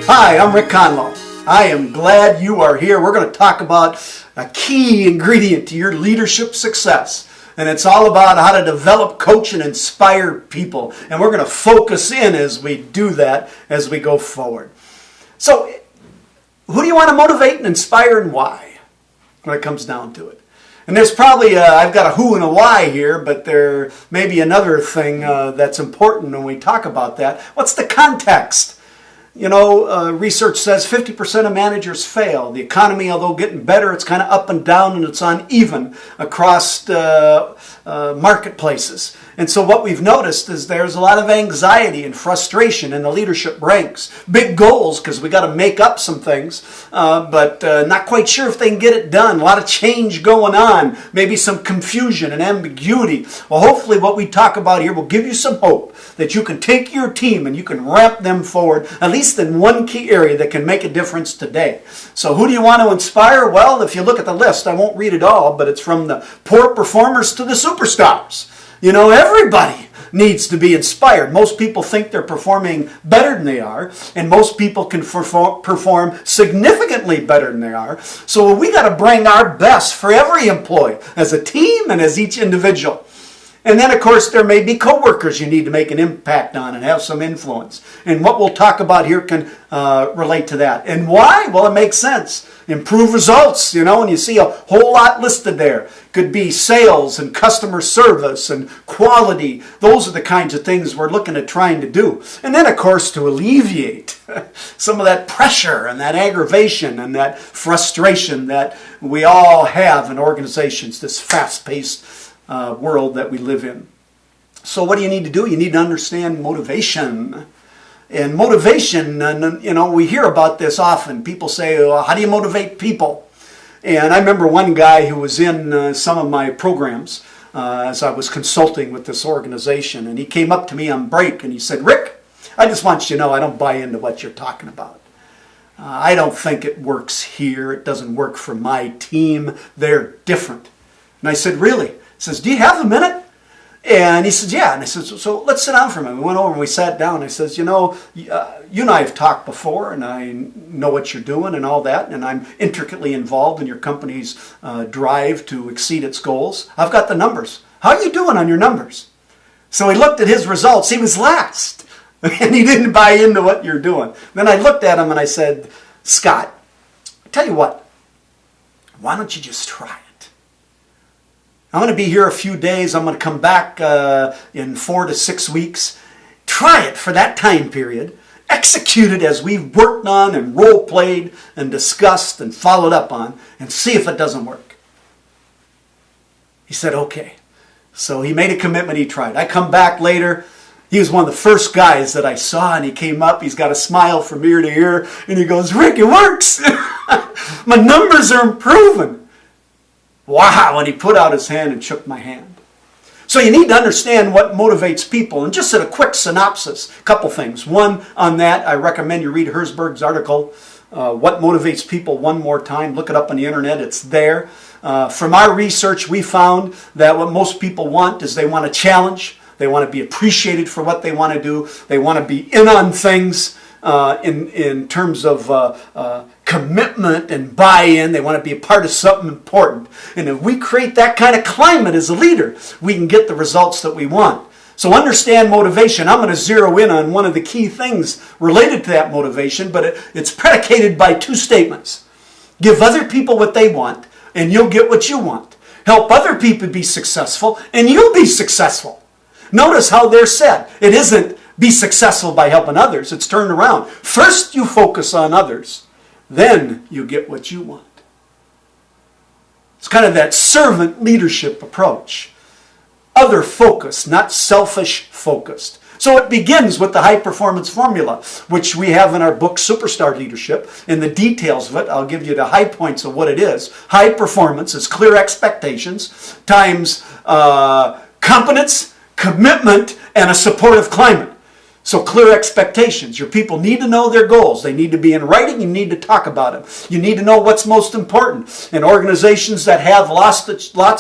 Hi, I'm Rick Conlow. I am glad you are here. We're going to talk about a key ingredient to your leadership success. And it's all about how to develop, coach, and inspire people. And we're going to focus in as we do that as we go forward. So, who do you want to motivate and inspire and why? When it comes down to it. And there's probably, I've got a who and a why here, but there may be another thing that's important when we talk about that. What's the context? You know, research says 50% of managers fail. The economy, although getting better, it's kind of up and down and it's uneven across marketplaces. And so what we've noticed is there's a lot of anxiety and frustration in the leadership ranks. Big goals because we got to make up some things, but not quite sure if they can get it done. A lot of change going on. Maybe some confusion and ambiguity. Well, hopefully what we talk about here will give you some hope that you can take your team and you can ramp them forward, at least in one key area that can make a difference today. So who do you want to inspire? Well, if you look at the list, I won't read it all, but it's from the poor performers to the superstars. You know, everybody needs to be inspired. Most people think they're performing better than they are, and most people can perform significantly better than they are. So we got to bring our best for every employee, as a team and as each individual. And then, of course, there may be coworkers you need to make an impact on and have some influence. And what we'll talk about here can relate to that. And why? Well, it makes sense. Improve results, you know, and you see a whole lot listed there. Could be sales and customer service and quality. Those are the kinds of things we're looking at trying to do. And then, of course, to alleviate some of that pressure and that aggravation and that frustration that we all have in organizations, this fast-paced world that we live in. So what do you need to do? You need to understand motivation. And motivation, and you know, we hear about this often. People say, well, how do you motivate people? And I remember one guy who was in some of my programs as I was consulting with this organization, and he came up to me on break and he said, Rick, I just want you to know I don't buy into what you're talking about. I don't think it works here. It doesn't work for my team. They're different. And I said, really? He says, do you have a minute? And he says, yeah. And I said, so let's sit down for a minute. We went over and we sat down. I says, you know, you and I have talked before, and I know what you're doing and all that, and I'm intricately involved in your company's drive to exceed its goals. I've got the numbers. How are you doing on your numbers? So he looked at his results. He was last, and he didn't buy into what you're doing. Then I looked at him and I said, Scott, I tell you what, why don't you just try it? I'm going to be here a few days. I'm going to come back in 4 to 6 weeks. Try it for that time period. Execute it as we've worked on and role-played and discussed and followed up on, and see if it doesn't work. He said, okay. So he made a commitment. He tried. I come back later. He was one of the first guys that I saw, and he came up. He's got a smile from ear to ear, and he goes, Rick, it works. My numbers are improving. Wow, and he put out his hand and shook my hand. So you need to understand what motivates people. And just a quick synopsis, a couple things. One, on that, I recommend you read Iceberg's article, What Motivates People, one more time. Look it up on the internet. It's there. From our research, we found that what most people want is they want a challenge. They want to be appreciated for what they want to do. They want to be in on things in terms of commitment and buy-in. They want to be a part of something important. And if we create that kind of climate as a leader, we can get the results that we want. So understand motivation. I'm going to zero in on one of the key things related to that motivation, but it's predicated by two statements. Give other people what they want, and you'll get what you want. Help other people be successful, and you'll be successful. Notice how they're said. It isn't be successful by helping others. It's turned around. First you focus on others. Then you get what you want. It's kind of that servant leadership approach. Other focused, not selfish focused. So it begins with the high performance formula, which we have in our book, Superstar Leadership. In the details of it, I'll give you the high points of what it is. High performance is clear expectations times competence, commitment, and a supportive climate. So clear expectations. Your people need to know their goals. They need to be in writing. You need to talk about them. You need to know what's most important. In organizations that have lots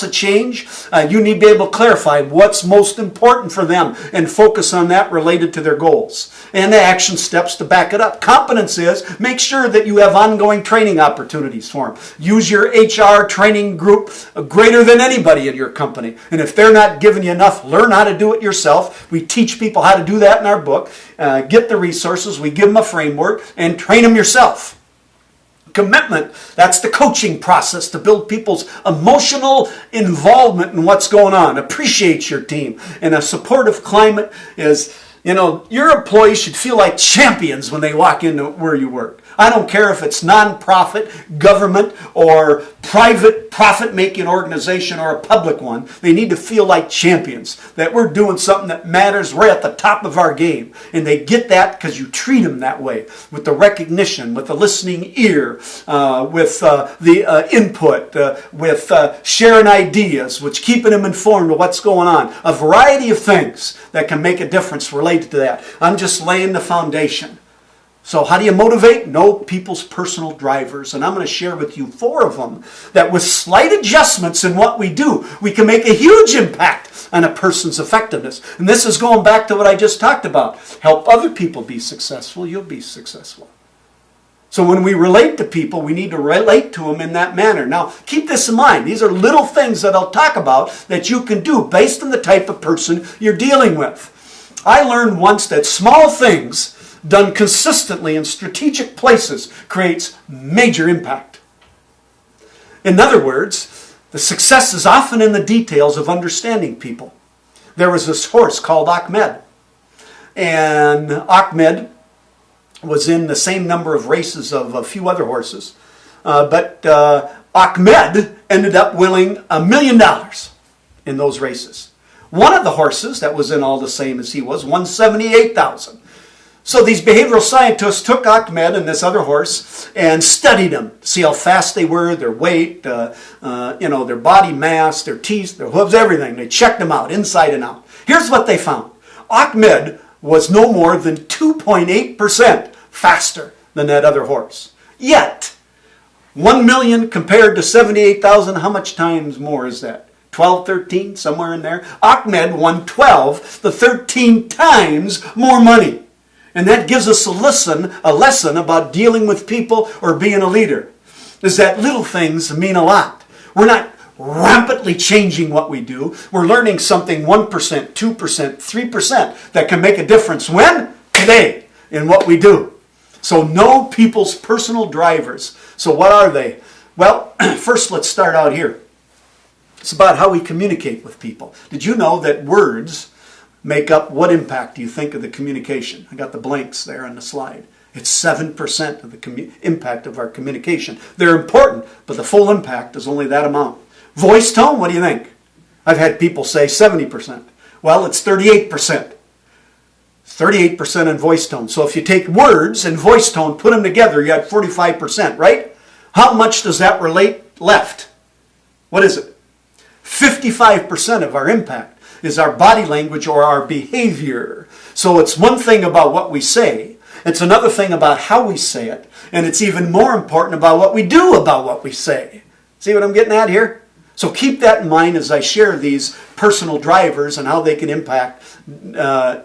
of change, you need to be able to clarify what's most important for them and focus on that related to their goals. And the action steps to back it up. Competence is make sure that you have ongoing training opportunities for them. Use your HR training group greater than anybody in your company. And if they're not giving you enough, learn how to do it yourself. We teach people how to do that in our book. Get the resources, we give them a framework, and train them yourself. Commitment, that's the coaching process to build people's emotional involvement in what's going on. Appreciate your team. And a supportive climate is, your employees should feel like champions when they walk into where you work. I don't care if it's nonprofit, government, or private profit-making organization or a public one. They need to feel like champions, that we're doing something that matters. We're at the top of our game. And they get that because you treat them that way, with the recognition, with the listening ear, with the input, with sharing ideas, which keeping them informed of what's going on. A variety of things that can make a difference related to that. I'm just laying the foundation. So how do you motivate? Know people's personal drivers. And I'm going to share with you 4 of them that with slight adjustments in what we do, we can make a huge impact on a person's effectiveness. And this is going back to what I just talked about. Help other people be successful, you'll be successful. So when we relate to people, we need to relate to them in that manner. Now, keep this in mind. These are little things that I'll talk about that you can do based on the type of person you're dealing with. I learned once that small things done consistently in strategic places creates major impact. In other words, the success is often in the details of understanding people. There was this horse called Ahmed. And Ahmed was in the same number of races of a few other horses. But Ahmed ended up winning $1 million in those races. One of the horses that was in all the same as he was won $78,000. So these behavioral scientists took Ahmed and this other horse and studied them to see how fast they were, their weight, their body mass, their teeth, their hooves, everything. They checked them out, inside and out. Here's what they found. Ahmed was no more than 2.8% faster than that other horse. Yet, 1 million compared to 78,000, how much times more is that? 12, 13, somewhere in there. Ahmed won 12 to 13 times more money. And that gives us a lesson about dealing with people or being a leader. Is that little things mean a lot. We're not rampantly changing what we do. We're learning something 1%, 2%, 3% that can make a difference. When? Today, in what we do. So know people's personal drivers. So what are they? Well, first let's start out here. It's about how we communicate with people. Did you know that words make up what impact do you think of the communication? I got the blanks there on the slide. It's 7% of the impact of our communication. They're important, but the full impact is only that amount. Voice tone, what do you think? I've had people say 70%. Well, it's 38%. 38% in voice tone. So if you take words and voice tone, put them together, you have 45%, right? How much does that relate left? What is it? 55% of our impact is our body language or our behavior. So it's one thing about what we say, it's another thing about how we say it, and it's even more important about what we do about what we say. See what I'm getting at here? So keep that in mind as I share these personal drivers and how they can impact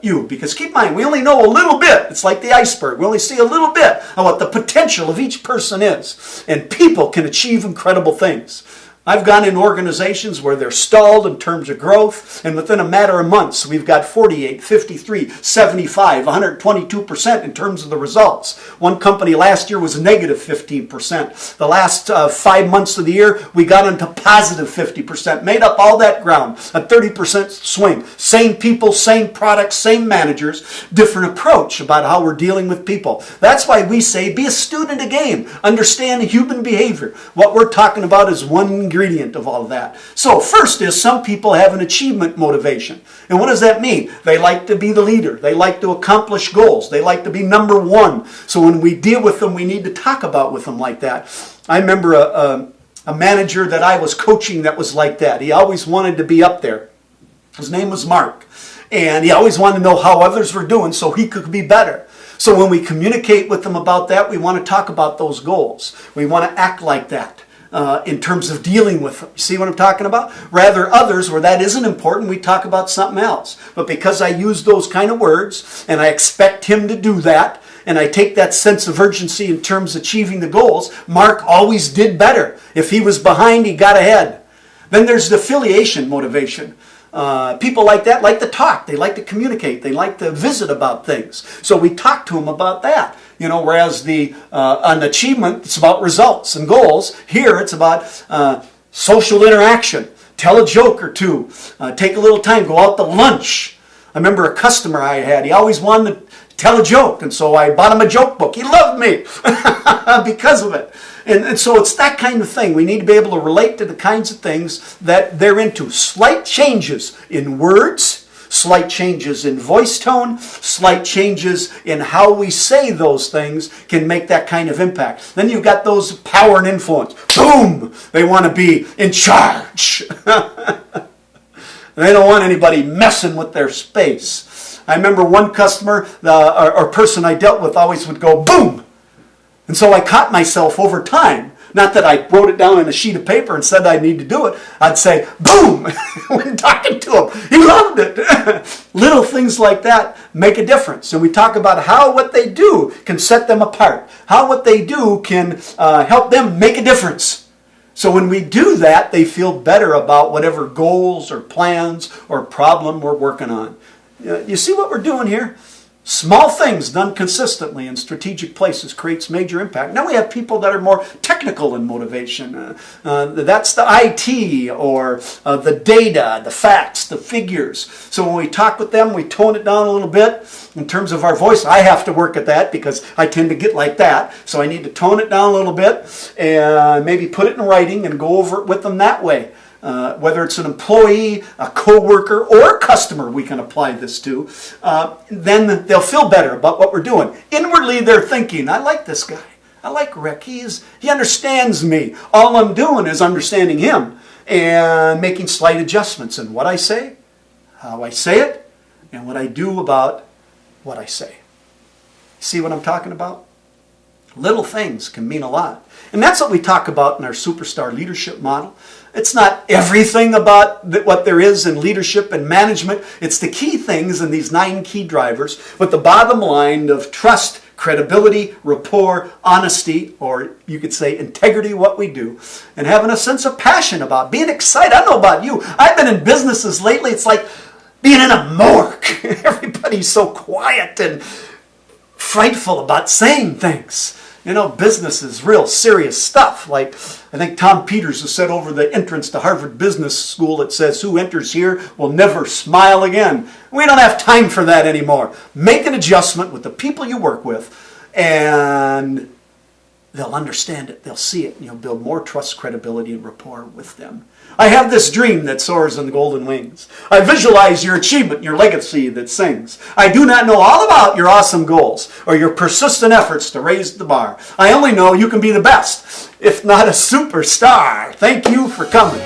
you. Because keep in mind, we only know a little bit. It's like the iceberg. We only see a little bit of what the potential of each person is. And people can achieve incredible things. I've gone in organizations where they're stalled in terms of growth, and within a matter of months, we've got 48, 53, 75, 122% in terms of the results. One company last year was negative 15%. The last 5 months of the year, we got into positive 50%, made up all that ground, a 30% swing. Same people, same products, same managers, different approach about how we're dealing with people. That's why we say, be a student of the game. Understand human behavior. What we're talking about is one ingredient of all of that. So first is some people have an achievement motivation. And what does that mean? They like to be the leader. They like to accomplish goals. They like to be number one. So when we deal with them, we need to talk about with them like that. I remember a manager that I was coaching that was like that. He always wanted to be up there. His name was Mark. And he always wanted to know how others were doing so he could be better. So when we communicate with them about that, we want to talk about those goals. We want to act like that in terms of dealing with them. You see what I'm talking about? Rather others, where that isn't important, we talk about something else. But because I use those kind of words, and I expect him to do that, and I take that sense of urgency in terms of achieving the goals, Mark always did better. If he was behind, he got ahead. Then there's the affiliation motivation. People like that like to talk. They like to communicate. They like to visit about things. So we talk to them about that. Whereas an achievement, it's about results and goals. Here, it's about social interaction. Tell a joke or two. Take a little time. Go out to lunch. I remember a customer I had. He always wanted to tell a joke. And so I bought him a joke book. He loved me because of it. And so it's that kind of thing. We need to be able to relate to the kinds of things that they're into. Slight changes in words, slight changes in voice tone, slight changes in how we say those things can make that kind of impact. Then you've got those power and influence. Boom! They want to be in charge. They don't want anybody messing with their space. I remember one customer or person I dealt with always would go, boom! And so I caught myself over time. Not that I wrote it down on a sheet of paper and said I need to do it. I'd say, boom, when talking to him. He loved it. Little things like that make a difference. And we talk about how what they do can set them apart. How what they do can help them make a difference. So when we do that, they feel better about whatever goals or plans or problem we're working on. You see what we're doing here? Small things done consistently in strategic places creates major impact. Now we have people that are more technical in motivation. That's the IT or the data, the facts, the figures. So when we talk with them, we tone it down a little bit in terms of our voice. I have to work at that because I tend to get like that. So I need to tone it down a little bit and maybe put it in writing and go over it with them that way. Whether it's an employee, a co-worker, or a customer we can apply this to, then they'll feel better about what we're doing. Inwardly, they're thinking, I like this guy. I like Rick. He understands me. All I'm doing is understanding him and making slight adjustments in what I say, how I say it, and what I do about what I say. See what I'm talking about? Little things can mean a lot. And that's what we talk about in our superstar leadership model. It's not everything about what there is in leadership and management. It's the key things in these 9 key drivers with the bottom line of trust, credibility, rapport, honesty, or you could say integrity, what we do, and having a sense of passion about being excited. I don't know about you. I've been in businesses lately. It's like being in a morgue. Everybody's so quiet and frightful about saying things. Business is real serious stuff. Like, I think Tom Peters has said over the entrance to Harvard Business School, it says, who enters here will never smile again. We don't have time for that anymore. Make an adjustment with the people you work with, and they'll understand it. They'll see it. And you'll build more trust, credibility, and rapport with them. I have this dream that soars on the golden wings. I visualize your achievement, your legacy that sings. I do not know all about your awesome goals or your persistent efforts to raise the bar. I only know you can be the best, if not a superstar. Thank you for coming.